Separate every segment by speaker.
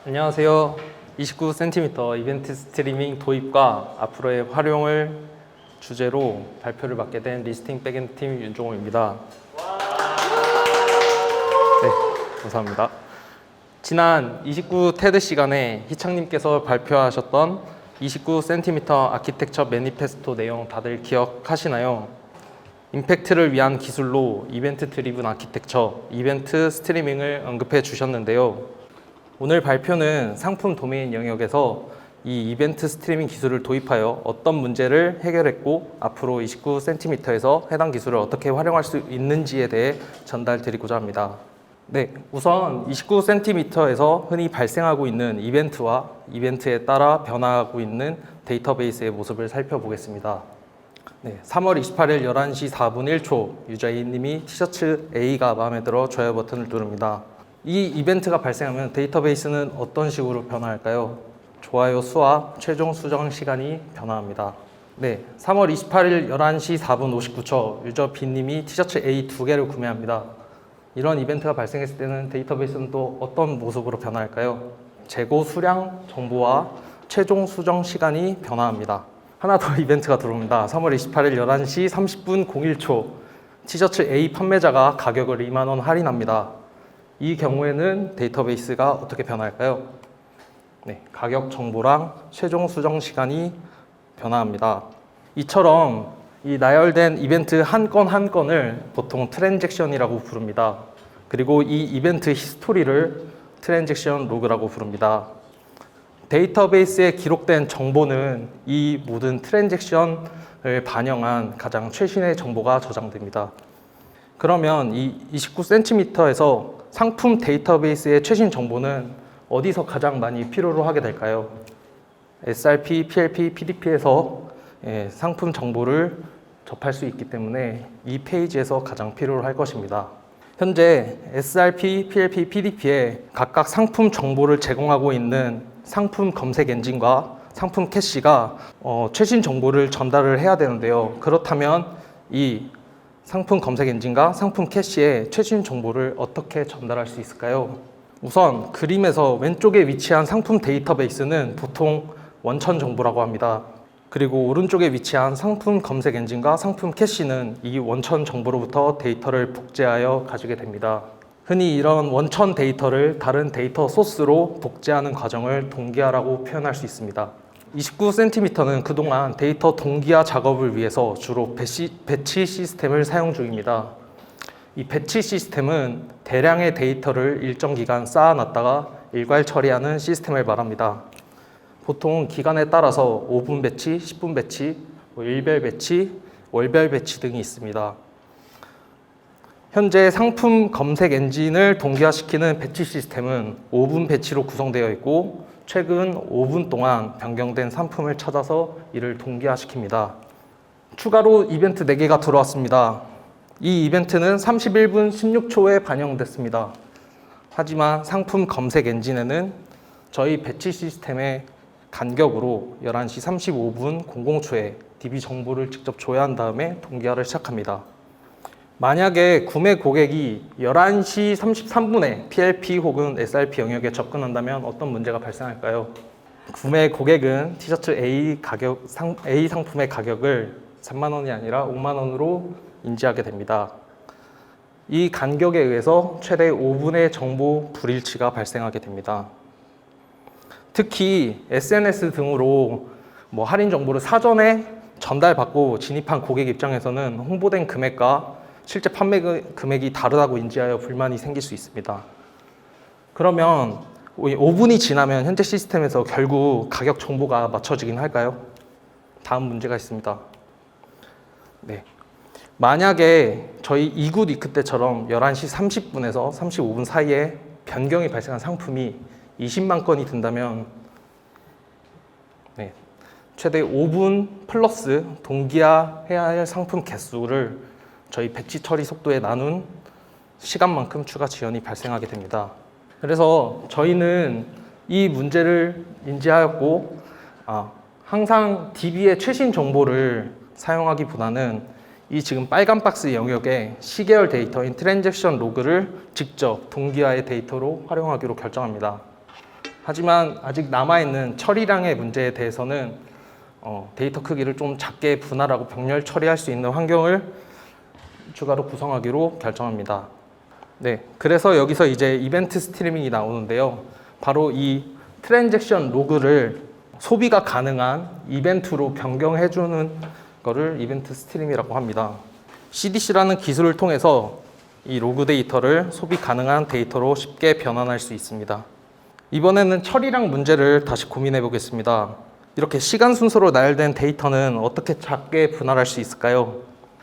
Speaker 1: 안녕하세요. 29cm 이벤트 스트리밍 도입과 앞으로의 활용을 주제로 발표를 맡게 된 리스팅 백엔드 팀 윤종호입니다. 네, 감사합니다. 지난 29 테드 시간에 희창님께서 발표하셨던 29cm 아키텍처 매니페스토 내용 다들 기억하시나요? 임팩트를 위한 기술로 이벤트 드리븐 아키텍처, 이벤트 스트리밍을 언급해 주셨는데요. 오늘 발표는 상품 도메인 영역에서 이 이벤트 스트리밍 기술을 도입하여 어떤 문제를 해결했고 앞으로 29cm에서 해당 기술을 어떻게 활용할 수 있는지에 대해 전달드리고자 합니다. 네, 우선 29cm에서 흔히 발생하고 있는 이벤트와 이벤트에 따라 변화하고 있는 데이터베이스의 모습을 살펴보겠습니다. 네, 3월 28일 11시 4분 1초 유저 A님이 티셔츠 A가 마음에 들어 좋아요 버튼을 누릅니다. 이 이벤트가 발생하면 데이터베이스는 어떤 식으로 변화할까요? 좋아요 수와 최종 수정 시간이 변화합니다. 네, 3월 28일 11시 4분 59초 유저 B님이 티셔츠 A 2개를 구매합니다. 이런 이벤트가 발생했을 때는 데이터베이스는 또 어떤 모습으로 변화할까요? 재고 수량 정보와 최종 수정 시간이 변화합니다. 하나 더 이벤트가 들어옵니다. 3월 28일 11시 30분 01초 티셔츠 A 판매자가 가격을 2만 원 할인합니다. 이 경우에는 데이터베이스가 어떻게 변할까요? 네, 가격 정보랑 최종 수정 시간이 변화합니다. 이처럼 이 나열된 이벤트 한 건 한 건을 보통 트랜잭션이라고 부릅니다. 그리고 이 이벤트 히스토리를 트랜잭션 로그라고 부릅니다. 데이터베이스에 기록된 정보는 이 모든 트랜잭션을 반영한 가장 최신의 정보가 저장됩니다. 그러면 이 29cm에서 상품 데이터베이스의 최신 정보는 어디서 가장 많이 필요로 하게 될까요? SRP, PLP, PDP에서 상품 정보를 접할 수 있기 때문에 이 페이지에서 가장 필요로 할 것입니다. 현재 SRP, PLP, PDP에 각각 상품 정보를 제공하고 있는 상품 검색 엔진과 상품 캐시가 최신 정보를 전달을 해야 되는데요. 그렇다면 이 상품 검색 엔진과 상품 캐시의 최신 정보를 어떻게 전달할 수 있을까요? 우선 그림에서 왼쪽에 위치한 상품 데이터베이스는 보통 원천 정보라고 합니다. 그리고 오른쪽에 위치한 상품 검색 엔진과 상품 캐시는 이 원천 정보로부터 데이터를 복제하여 가지게 됩니다. 흔히 이런 원천 데이터를 다른 데이터 소스로 복제하는 과정을 동기화라고 표현할 수 있습니다. 29cm는 그동안 데이터 동기화 작업을 위해서 주로 배치 시스템을 사용 중입니다. 이 배치 시스템은 대량의 데이터를 일정 기간 쌓아놨다가 일괄 처리하는 시스템을 말합니다. 보통 기간에 따라서 5분 배치, 10분 배치, 일별 배치, 월별 배치 등이 있습니다. 현재 상품 검색 엔진을 동기화시키는 배치 시스템은 5분 배치로 구성되어 있고 최근 5분 동안 변경된 상품을 찾아서 이를 동기화시킵니다. 추가로 이벤트 4개가 들어왔습니다. 이 이벤트는 31분 16초에 반영됐습니다. 하지만 상품 검색 엔진에는 저희 배치 시스템의 간격으로 11시 35분 00초에 DB 정보를 직접 조회한 다음에 동기화를 시작합니다. 만약에 구매 고객이 11시 33분에 PLP 혹은 SRP 영역에 접근한다면 어떤 문제가 발생할까요? 구매 고객은 티셔츠 A 상품의 가격을 3만 원이 아니라 5만 원으로 인지하게 됩니다. 이 간격에 의해서 최대 5분의 정보 불일치가 발생하게 됩니다. 특히 SNS 등으로 할인 정보를 사전에 전달받고 진입한 고객 입장에서는 홍보된 금액과 실제 판매 금액이 다르다고 인지하여 불만이 생길 수 있습니다. 그러면 5분이 지나면 현재 시스템에서 결국 가격 정보가 맞춰지긴 할까요? 다음 문제가 있습니다. 네. 만약에 저희 2굿 위크 때처럼 11시 30분에서 35분 사이에 변경이 발생한 상품이 20만 건이 된다면 최대 5분 플러스 동기화해야 할 상품 개수를 저희 배치 처리 속도에 나눈 시간만큼 추가 지연이 발생하게 됩니다. 그래서 저희는 이 문제를 인지하였고 항상 DB의 최신 정보를 사용하기보다는 이 지금 빨간 박스 영역에 시계열 데이터인 트랜잭션 로그를 직접 동기화의 데이터로 활용하기로 결정합니다. 하지만 아직 남아있는 처리량의 문제에 대해서는 데이터 크기를 좀 작게 분할하고 병렬 처리할 수 있는 환경을 추가로 구성하기로 결정합니다. 네, 그래서 여기서 이제 이벤트 스트리밍이 나오는데요. 바로 이 트랜잭션 로그를 소비가 가능한 이벤트로 변경해주는 거를 이벤트 스트리밍이라고 합니다. CDC라는 기술을 통해서 이 로그 데이터를 소비 가능한 데이터로 쉽게 변환할 수 있습니다. 이번에는 처리량 문제를 다시 고민해 보겠습니다. 이렇게 시간 순서로 나열된 데이터는 어떻게 작게 분할할 수 있을까요?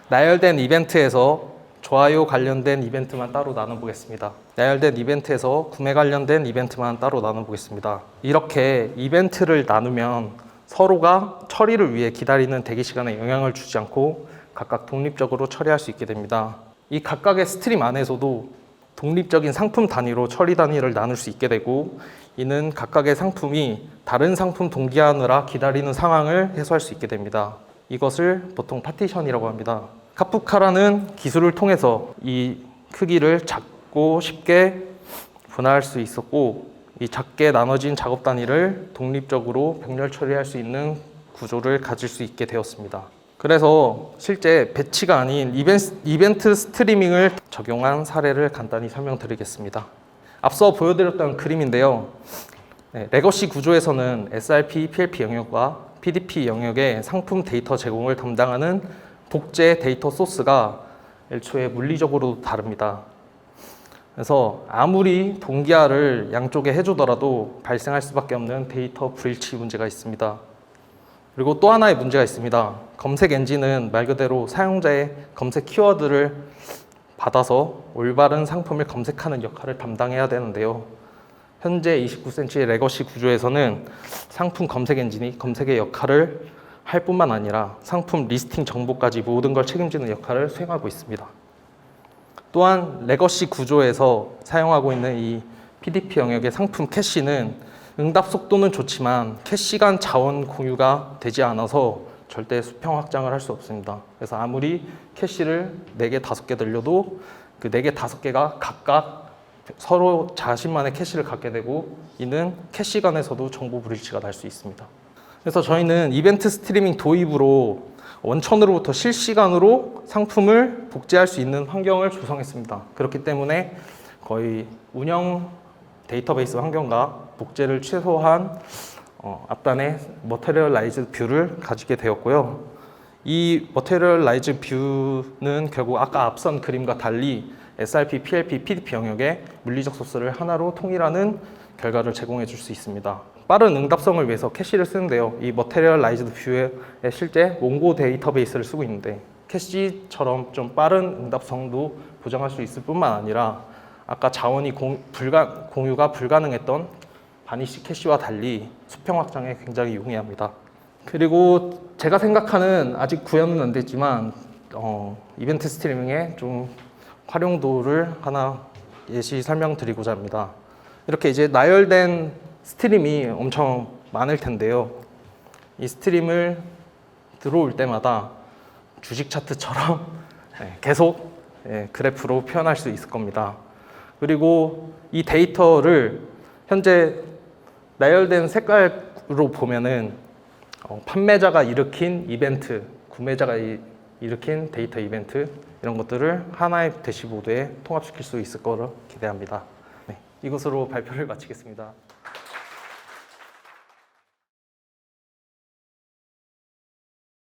Speaker 1: 나열된 이벤트에서 좋아요 관련된 이벤트만 따로 나눠보겠습니다. 나열된 이벤트에서 구매 관련된 이벤트만 따로 나눠보겠습니다. 이렇게 이벤트를 나누면 서로가 처리를 위해 기다리는 대기 시간에 영향을 주지 않고 각각 독립적으로 처리할 수 있게 됩니다. 이 각각의 스트림 안에서도 독립적인 상품 단위로 처리 단위를 나눌 수 있게 되고, 이는 각각의 상품이 다른 상품 동기화하느라 기다리는 상황을 해소할 수 있게 됩니다. 이것을 보통 파티션이라고 합니다. 카프카라는 기술을 통해서 이 크기를 작고 쉽게 분할할 수 있었고, 이 작게 나눠진 작업 단위를 독립적으로 병렬 처리할 수 있는 구조를 가질 수 있게 되었습니다. 그래서 실제 배치가 아닌 이벤트 스트리밍을 적용한 사례를 간단히 설명드리겠습니다. 앞서 보여드렸던 그림인데요. 레거시 구조에서는 SRP, PLP 영역과 PDP 영역의 상품 데이터 제공을 담당하는 복제 데이터 소스가 애초에 물리적으로 다릅니다. 그래서 아무리 동기화를 양쪽에 해주더라도 발생할 수밖에 없는 데이터 불일치 문제가 있습니다. 그리고 또 하나의 문제가 있습니다. 검색 엔진은 말 그대로 사용자의 검색 키워드를 받아서 올바른 상품을 검색하는 역할을 담당해야 되는데요. 현재 29cm의 레거시 구조에서는 상품 검색 엔진이 검색의 역할을 할 뿐만 아니라 상품 리스팅 정보까지 모든 걸 책임지는 역할을 수행하고 있습니다. 또한 레거시 구조에서 사용하고 있는 이 PDP 영역의 상품 캐시는 응답 속도는 좋지만 캐시 간 자원 공유가 되지 않아서 절대 수평 확장을 할 수 없습니다. 그래서 아무리 캐시를 4개, 5개 들려도 그 4개, 5개가 각각 서로 자신만의 캐시를 갖게 되고, 이는 캐시 간에서도 정보 불일치가 날 수 있습니다. 그래서 저희는 이벤트 스트리밍 도입으로 원천으로부터 실시간으로 상품을 복제할 수 있는 환경을 조성했습니다. 그렇기 때문에 거의 운영 데이터베이스 환경과 복제를 최소한 앞단에 머테리얼라이즈 뷰를 가지게 되었고요. 이 머테리얼라이즈 뷰는 결국 아까 앞선 그림과 달리 SRP, PLP, PDP 영역의 물리적 소스를 하나로 통일하는 결과를 제공해 줄 수 있습니다. 빠른 응답성을 위해서 캐시를 쓰는데요. 이 머테리얼라이즈드 뷰에 실제 몽고 데이터베이스를 쓰고 있는데, 캐시처럼 좀 빠른 응답성도 보장할 수 있을 뿐만 아니라 아까 자원이 공유가 불가능했던 바니시 캐시와 달리 수평 확장에 굉장히 용이합니다. 그리고 제가 생각하는, 아직 구현은 안 됐지만 이벤트 스트리밍의 좀 활용도를 하나 예시 설명드리고자 합니다. 이렇게 이제 나열된 스트림이 엄청 많을 텐데요. 이 스트림을 들어올 때마다 주식 차트처럼 계속 그래프로 표현할 수 있을 겁니다. 그리고 이 데이터를 현재 나열된 색깔로 보면은 판매자가 일으킨 이벤트, 구매자가 일으킨 데이터 이벤트, 이런 것들을 하나의 대시보드에 통합시킬 수 있을 거로 기대합니다. 네, 이것으로 발표를 마치겠습니다.